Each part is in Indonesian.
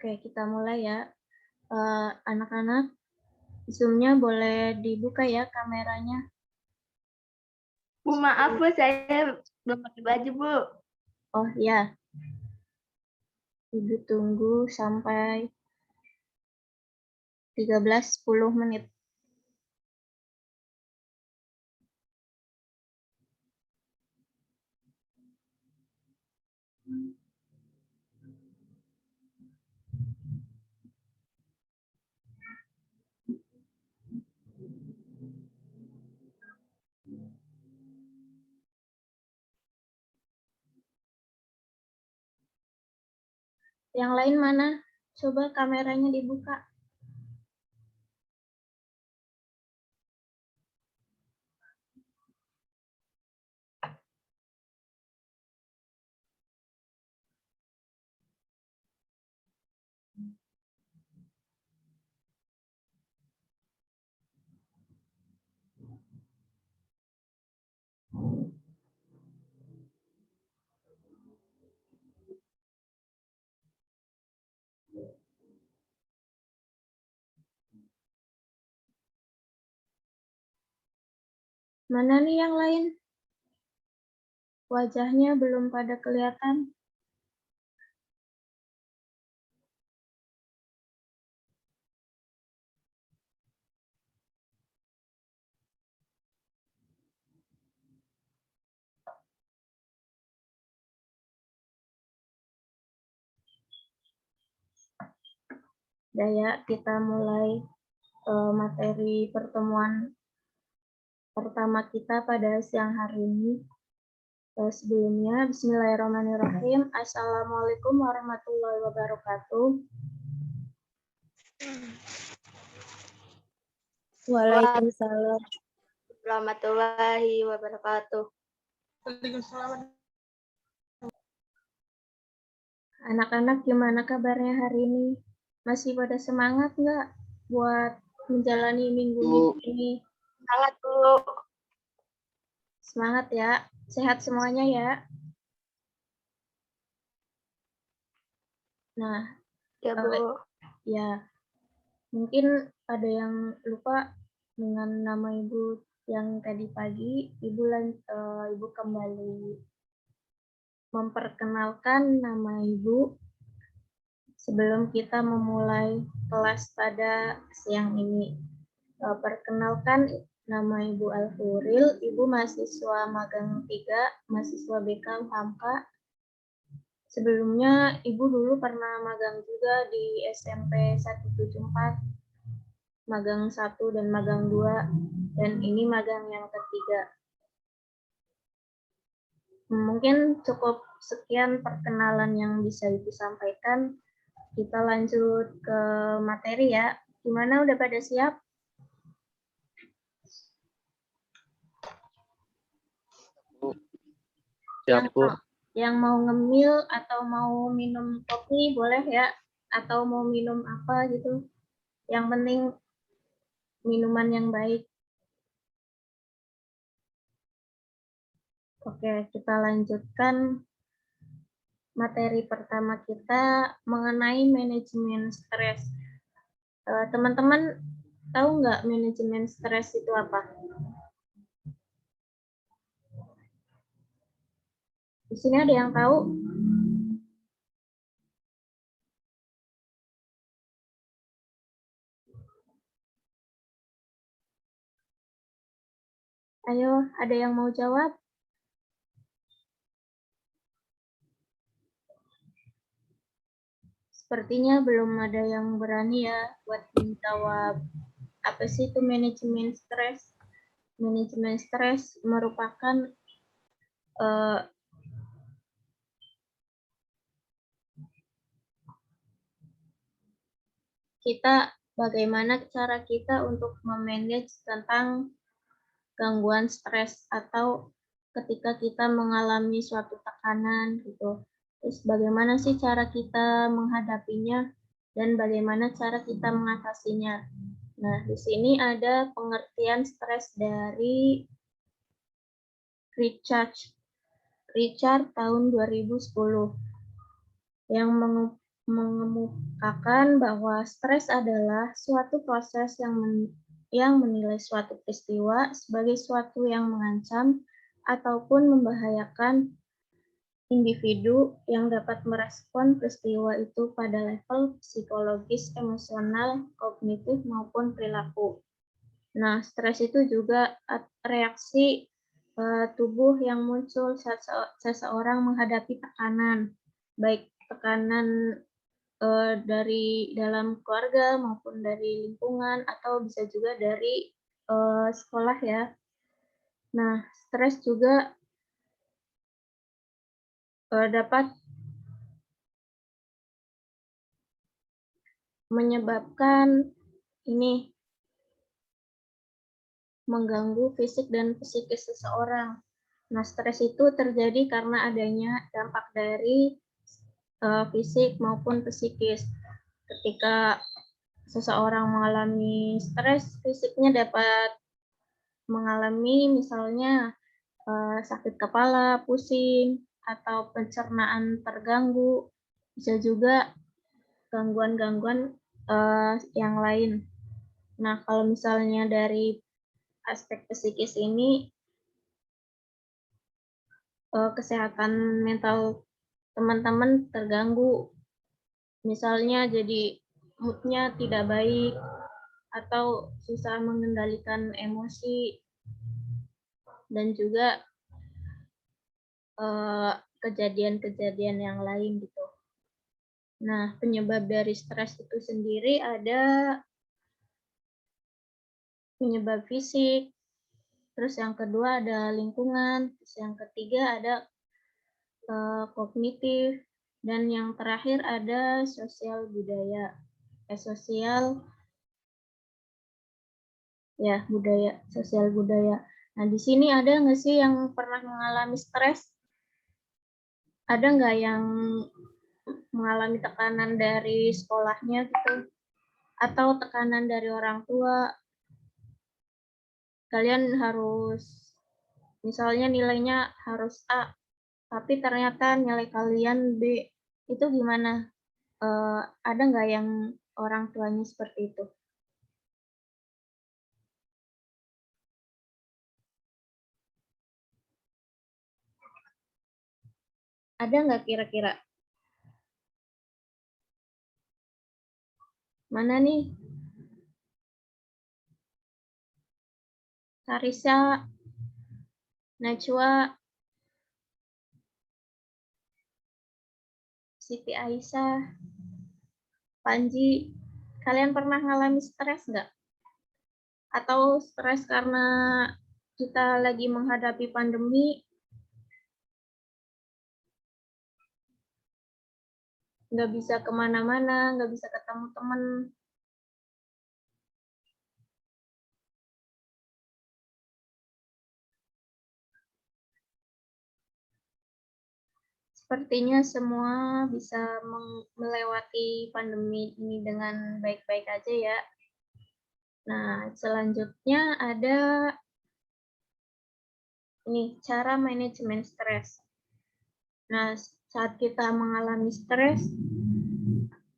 Oke, kita mulai ya. Anak-anak, Zoom-nya boleh dibuka ya kameranya. Bu, maaf Bu, saya belum pakai baju Bu. Oh ya, Ibu tunggu sampai 13.10 menit. Yang lain mana? Coba kameranya dibuka. Mana nih yang lain? Wajahnya belum pada kelihatan. Udah ya, kita mulai materi pertemuan pertama kita pada siang hari ini. Sebelumnya, bismillahirrahmanirrahim. Assalamualaikum warahmatullahi wabarakatuh. Waalaikumsalam warahmatullahi wabarakatuh. Anak-anak, gimana kabarnya hari ini? Masih pada semangat nggak buat menjalani minggu ini? Semangat Bu. Semangat ya. Sehat semuanya ya. Nah, Ya Bu. ya mungkin ada yang lupa dengan nama Ibu yang tadi pagi. Ibu kembali memperkenalkan nama Ibu sebelum kita memulai kelas pada siang ini. Perkenalkan, nama Ibu Al-Furil, Ibu mahasiswa magang 3, mahasiswa BK Hamka. Sebelumnya Ibu dulu pernah magang juga di SMP 174, magang 1 dan magang 2, dan ini magang yang ketiga. Mungkin cukup sekian perkenalan yang bisa Ibu sampaikan. Kita lanjut ke materi ya. Gimana, udah pada siap? Siap, Bu. Yang mau ngemil atau mau minum kopi boleh ya, atau mau minum apa gitu. Yang penting minuman yang baik. Oke, kita lanjutkan materi pertama kita mengenai manajemen stres. Teman-teman tahu nggak manajemen stres itu apa? Di sini ada yang tahu? Ayo, ada yang mau jawab? Sepertinya belum ada yang berani ya buat menjawab. Apa sih itu manajemen stres? Manajemen stres merupakan bagaimana cara kita untuk memanage tentang gangguan stres atau ketika kita mengalami suatu tekanan gitu. Terus bagaimana sih cara kita menghadapinya dan bagaimana cara kita mengatasinya. Nah, di sini ada pengertian stres dari Richard tahun 2010 yang mengemukakan bahwa stres adalah suatu proses yang menilai suatu peristiwa sebagai suatu yang mengancam ataupun membahayakan individu yang dapat merespon peristiwa itu pada level psikologis, emosional, kognitif, maupun perilaku. Nah, stres itu juga reaksi tubuh yang muncul saat seseorang menghadapi tekanan, baik tekanan dari dalam keluarga maupun dari lingkungan atau bisa juga dari sekolah ya. Nah, stres juga dapat menyebabkan ini mengganggu fisik dan psikis seseorang. Nah, stres itu terjadi karena adanya dampak dari fisik maupun psikis. Ketika seseorang mengalami stres, fisiknya dapat mengalami misalnya sakit kepala, pusing, atau pencernaan terganggu, bisa juga gangguan-gangguan yang lain. Nah, kalau misalnya dari aspek psikis ini, kesehatan mental teman-teman terganggu. Misalnya jadi mood-nya tidak baik atau susah mengendalikan emosi dan juga kejadian-kejadian yang lain gitu. Nah, penyebab dari stres itu sendiri ada penyebab fisik, terus yang kedua ada lingkungan, terus yang ketiga ada kognitif, dan yang terakhir ada sosial budaya. Sosial ya, budaya, sosial budaya. Nah, di sini ada nggak sih yang pernah mengalami stres? Ada nggak yang mengalami tekanan dari sekolahnya gitu? Atau tekanan dari orang tua? Kalian harus, misalnya nilainya harus A, tapi ternyata nilai kalian B. Itu gimana? Ada nggak yang orang tuanya seperti itu? Ada nggak kira-kira? Mana nih? Karisa, Najwa, Siti Aisyah, Panji, kalian pernah ngalami stres nggak? Atau stres karena kita lagi menghadapi pandemi, nggak bisa kemana-mana, nggak bisa ketemu teman. Sepertinya semua bisa melewati pandemi ini dengan baik-baik aja ya. Nah, selanjutnya ada ini cara manajemen stres. Nah, saat kita mengalami stres,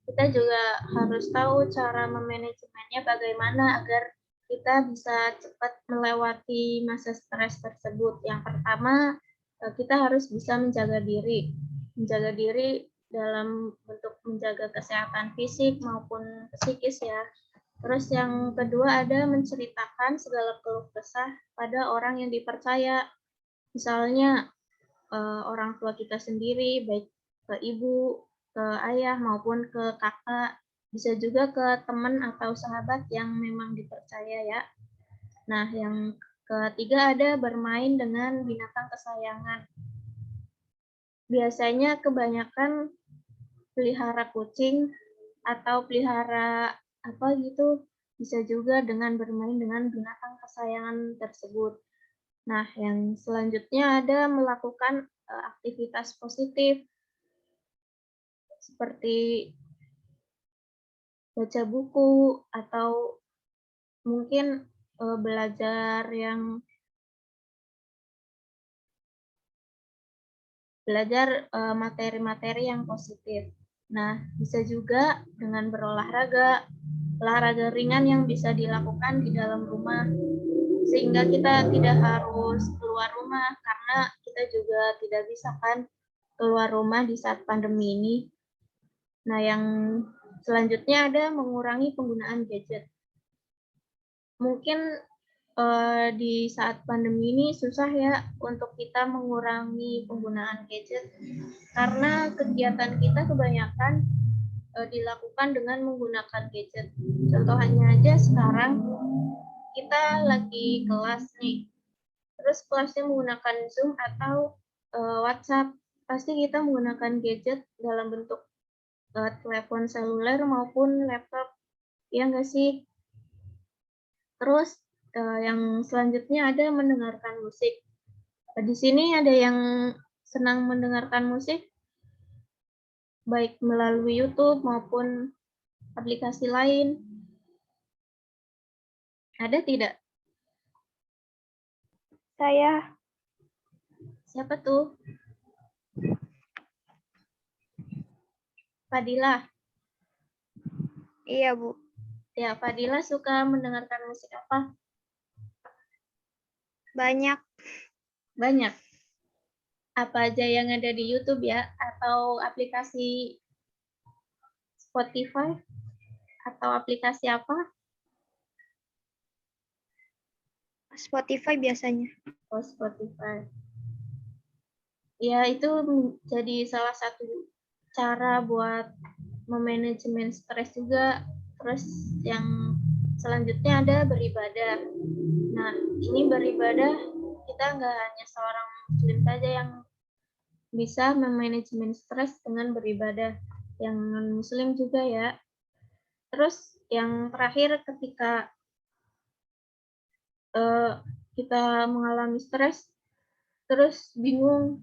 kita juga harus tahu cara memanajemennya bagaimana agar kita bisa cepat melewati masa stres tersebut. Yang pertama, kita harus bisa menjaga diri. Menjaga diri dalam bentuk menjaga kesehatan fisik maupun psikis ya. Terus yang kedua ada menceritakan segala keluh kesah pada orang yang dipercaya. Misalnya orang tua kita sendiri, baik ke ibu, ke ayah, maupun ke kakak. Bisa juga ke teman atau sahabat yang memang dipercaya ya. Nah, yang ketiga ada bermain dengan binatang kesayangan. Biasanya kebanyakan pelihara kucing atau pelihara apa gitu, bisa juga dengan bermain dengan binatang kesayangan tersebut. Nah, yang selanjutnya ada melakukan aktivitas positif seperti baca buku atau mungkin belajar materi-materi yang positif. Nah, bisa juga dengan berolahraga, olahraga ringan yang bisa dilakukan di dalam rumah, sehingga kita tidak harus keluar rumah, karena kita juga tidak bisa kan keluar rumah di saat pandemi ini. Nah, yang selanjutnya ada mengurangi penggunaan gadget. Mungkin di saat pandemi ini susah ya untuk kita mengurangi penggunaan gadget, karena kegiatan kita kebanyakan dilakukan dengan menggunakan gadget. Contohnya aja sekarang kita lagi kelas nih, terus kelasnya menggunakan Zoom atau WhatsApp, pasti kita menggunakan gadget dalam bentuk telepon seluler maupun laptop, ya nggak sih? Terus yang selanjutnya ada mendengarkan musik. Di sini ada yang senang mendengarkan musik, baik melalui YouTube maupun aplikasi lain. Ada tidak? Saya. Siapa tuh? Fadila. Iya, Bu. Ya, Fadila suka mendengarkan musik apa? Banyak. Banyak. Apa aja yang ada di YouTube ya? Atau aplikasi Spotify? Atau aplikasi apa? Spotify biasanya. Oh, Spotify. Ya, itu jadi salah satu cara buat memanajemen stres juga. Terus yang selanjutnya ada beribadah. Nah, ini beribadah kita nggak hanya seorang muslim saja yang bisa memanajemen stres dengan beribadah, yang non muslim juga ya. Terus yang terakhir ketika kita mengalami stres, terus bingung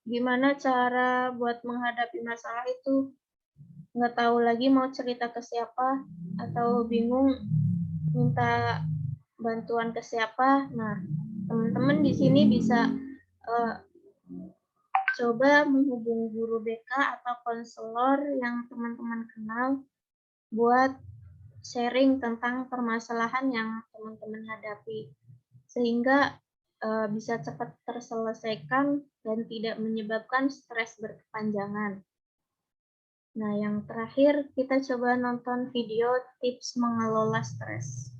gimana cara buat menghadapi masalah itu, nggak tahu lagi mau cerita ke siapa, atau bingung minta bantuan ke siapa. Nah, teman-teman di sini bisa coba menghubungi guru BK atau konselor yang teman-teman kenal buat sharing tentang permasalahan yang teman-teman hadapi, sehingga bisa cepat terselesaikan dan tidak menyebabkan stres berkepanjangan. Nah, yang terakhir kita coba nonton video tips mengelola stres.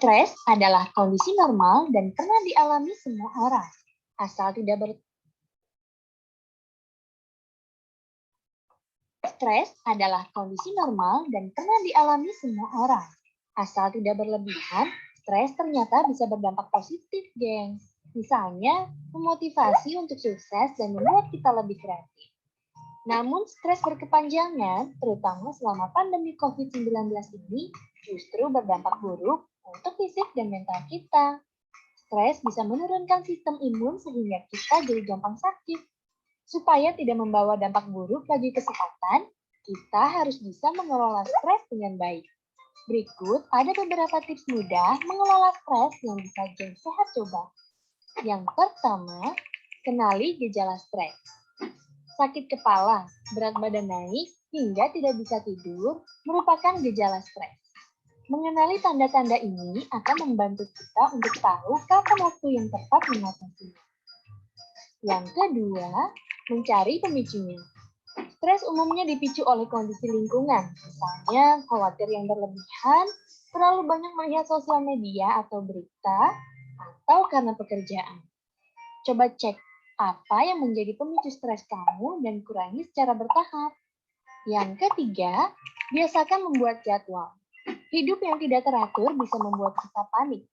Stres adalah kondisi normal dan pernah dialami semua orang, asal tidak Stres adalah kondisi normal dan pernah dialami semua orang. Asal tidak berlebihan, stres ternyata bisa berdampak positif, geng. Misalnya, memotivasi untuk sukses dan membuat kita lebih kreatif. Namun, stres berkepanjangan, terutama selama pandemi COVID-19 ini, justru berdampak buruk untuk fisik dan mental kita. Stres bisa menurunkan sistem imun sehingga kita jadi gampang sakit. Supaya tidak membawa dampak buruk bagi kesehatan, kita harus bisa mengelola stres dengan baik. Berikut ada beberapa tips mudah mengelola stres yang bisa geng sehat coba. Yang pertama, kenali gejala stres. Sakit kepala, berat badan naik, hingga tidak bisa tidur merupakan gejala stres. Mengenali tanda-tanda ini akan membantu kita untuk tahu kapan waktu yang tepat mengatasinya. Yang kedua, mencari pemicunya. Stres umumnya dipicu oleh kondisi lingkungan, misalnya khawatir yang berlebihan, terlalu banyak melihat sosial media atau berita, atau karena pekerjaan. Coba cek apa yang menjadi pemicu stres kamu dan kurangi secara bertahap. Yang ketiga, biasakan membuat jadwal. Hidup yang tidak teratur bisa membuat kita panik.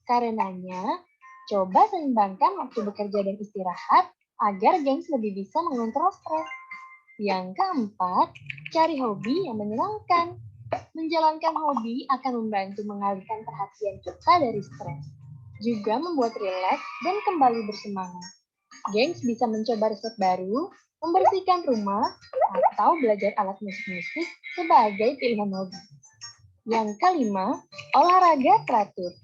Karenanya, coba seimbangkan waktu bekerja dan istirahat agar gengs lebih bisa mengontrol stres. Yang keempat, cari hobi yang menyenangkan. Menjalankan hobi akan membantu mengalihkan perhatian kita dari stres. Juga membuat rileks dan kembali bersemangat. Gengs bisa mencoba resep baru, membersihkan rumah, atau belajar alat musik-musik sebagai pilihan hobi. Yang kelima, olahraga teratur.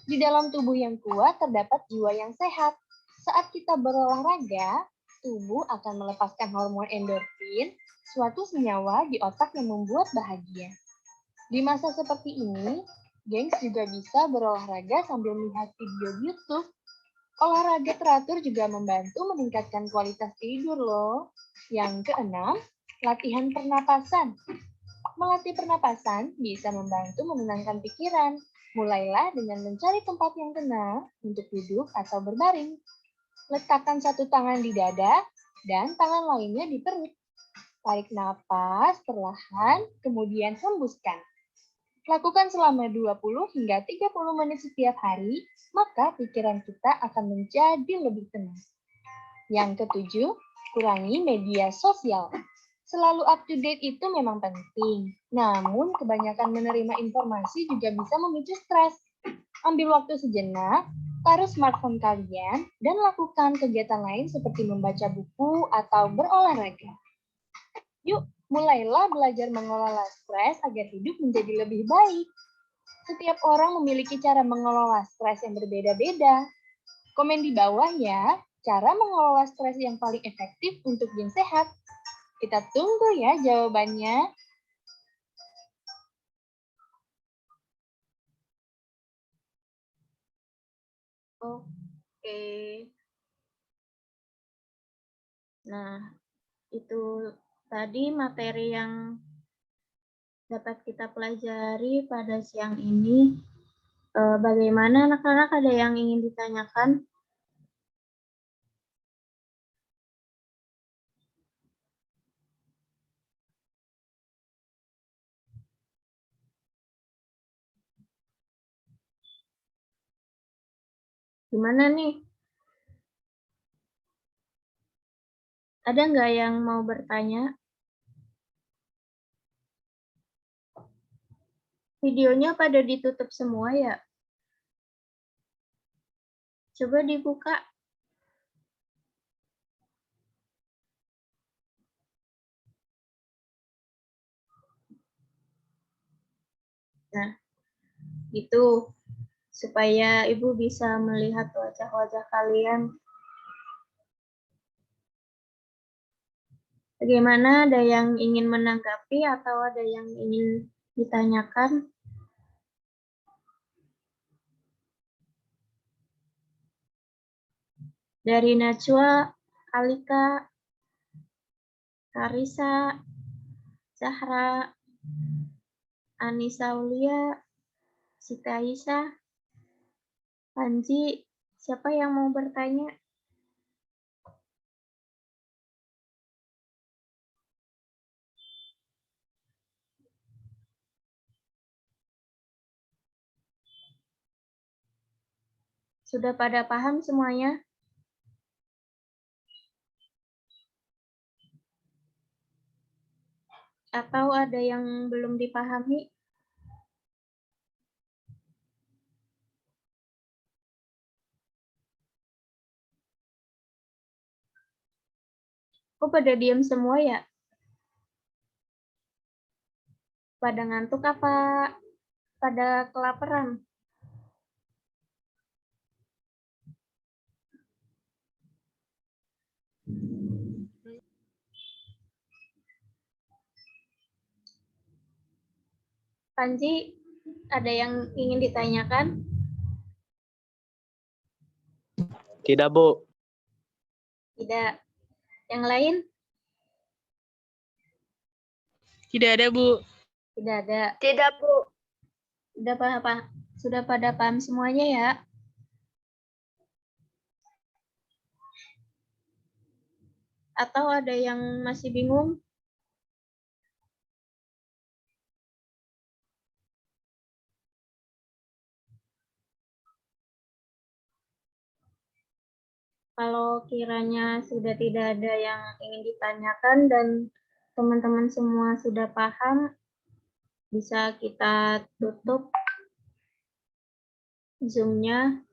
Di dalam tubuh yang kuat terdapat jiwa yang sehat. Saat kita berolahraga, tubuh akan melepaskan hormon endorfin, suatu senyawa di otak yang membuat bahagia. Di masa seperti ini, gengs juga bisa berolahraga sambil melihat video di YouTube. Olahraga teratur juga membantu meningkatkan kualitas tidur loh. Yang keenam, latihan pernapasan. Melatih pernapasan bisa membantu menenangkan pikiran. Mulailah dengan mencari tempat yang tenang untuk duduk atau berbaring. Letakkan satu tangan di dada dan tangan lainnya di perut. Tarik napas perlahan, kemudian hembuskan. Lakukan selama 20 hingga 30 menit setiap hari, maka pikiran kita akan menjadi lebih tenang. Yang ketujuh, kurangi media sosial. Selalu up to date itu memang penting, namun kebanyakan menerima informasi juga bisa memicu stres. Ambil waktu sejenak, taruh smartphone kalian, dan lakukan kegiatan lain seperti membaca buku atau berolahraga. Yuk, mulailah belajar mengelola stres agar hidup menjadi lebih baik. Setiap orang memiliki cara mengelola stres yang berbeda-beda. Komen di bawah ya, cara mengelola stres yang paling efektif untuk geng sehat. Kita tunggu ya jawabannya. Oke. Nah, itu tadi materi yang dapat kita pelajari pada siang ini. Bagaimana anak-anak, ada yang ingin ditanyakan? Gimana nih? Ada nggak yang mau bertanya? Videonya pada ditutup semua ya? Coba dibuka. Nah, itu supaya Ibu bisa melihat wajah-wajah kalian. Bagaimana, ada yang ingin menanggapi atau ada yang ingin ditanyakan? Dari Najwa, Alika, Karisa, Zahra, Anissa Aulia, Siti Aisyah, Panji, siapa yang mau bertanya? Sudah pada paham semuanya? Atau ada yang belum dipahami? Kok pada diam semua ya? Pada ngantuk apa pada kelaparan? Panji, ada yang ingin ditanyakan? Tidak, Bu. Tidak. Yang lain? Tidak ada, Bu. Tidak ada. Tidak, Bu. Sudah pada paham semuanya ya? Atau ada yang masih bingung? Kalau kiranya sudah tidak ada yang ingin ditanyakan dan teman-teman semua sudah paham, bisa kita tutup Zoom-nya.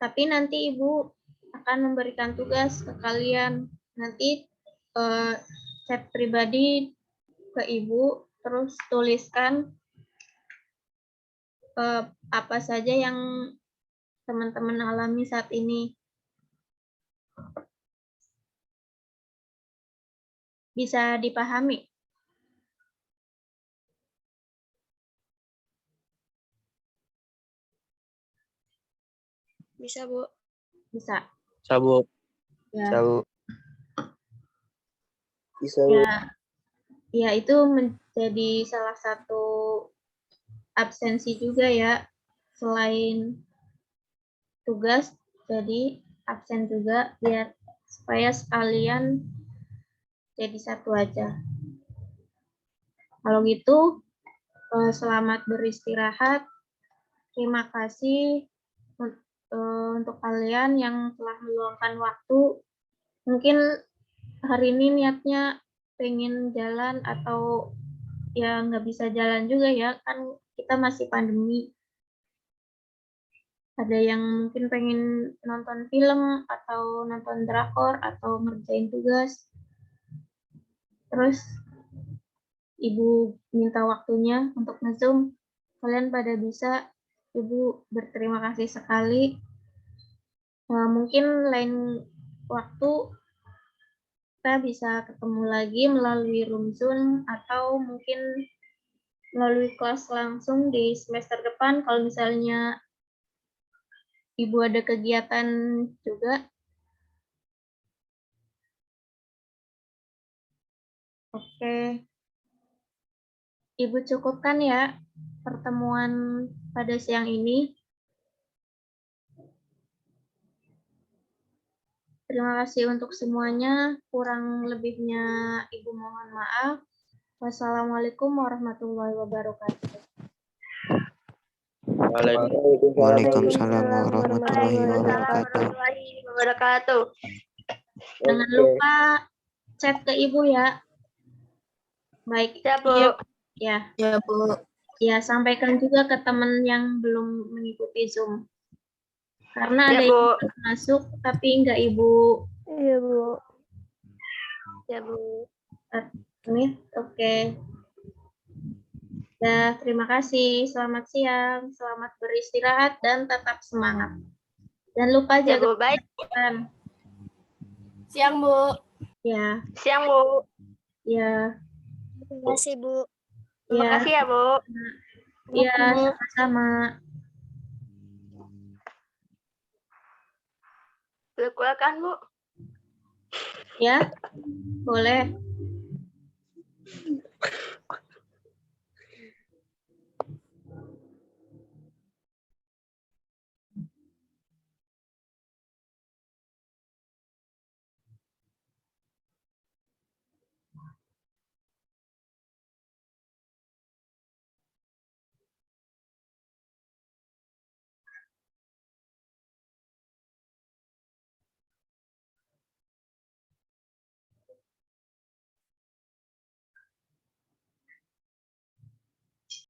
Tapi nanti Ibu akan memberikan tugas ke kalian. Nanti chat pribadi ke Ibu Terus tuliskan apa saja yang teman-teman alami saat ini. Bisa dipahami? Bisa, Bu. Bisa. Bisa, Bu. Ya. Bisa, Bu. Bisa, Bu. Ya, itu menjadi salah satu absensi juga ya. Selain tugas, jadi absen juga biar supaya sekalian jadi satu aja. Kalau gitu, selamat beristirahat. Terima kasih untuk kalian yang telah meluangkan waktu. Mungkin hari ini niatnya pengen jalan atau ya nggak bisa jalan juga ya, kan kita masih pandemi. Ada yang mungkin pengen nonton film atau nonton drakor atau ngerjain tugas. Terus Ibu minta waktunya untuk nge-Zoom. Kalian pada bisa, Ibu berterima kasih sekali. Mungkin lain waktu kita bisa ketemu lagi melalui room Zoom atau mungkin melalui kelas langsung di semester depan kalau misalnya Ibu ada kegiatan juga. Oke. Ibu cukupkan ya pertemuan pada siang ini. Terima kasih untuk semuanya. Kurang lebihnya Ibu mohon maaf. Wassalamualaikum warahmatullahi wabarakatuh. Waalaikumsalam warahmatullahi wabarakatuh. Wabarakatuh. Jangan lupa chat ke Ibu ya. Baik. Siap, Bu. Ya. Ya, Bu. Ya, sampaikan juga ke teman yang belum mengikuti Zoom. Karena ada Ya, Bu. yang masuk tapi enggak Ibu. Iya, Bu. Ya, Bu. Ini oke. Ya, terima kasih. Selamat siang, selamat beristirahat dan tetap semangat. Jangan lupa Ya, jaga Bu. Baik. kesehatan. Siang, Bu. Ya, Siang, Bu. ya, Terima kasih, Bu. ya, Terima kasih ya, Bu. ya, sama-sama. Silakan, Bu. Ya, boleh.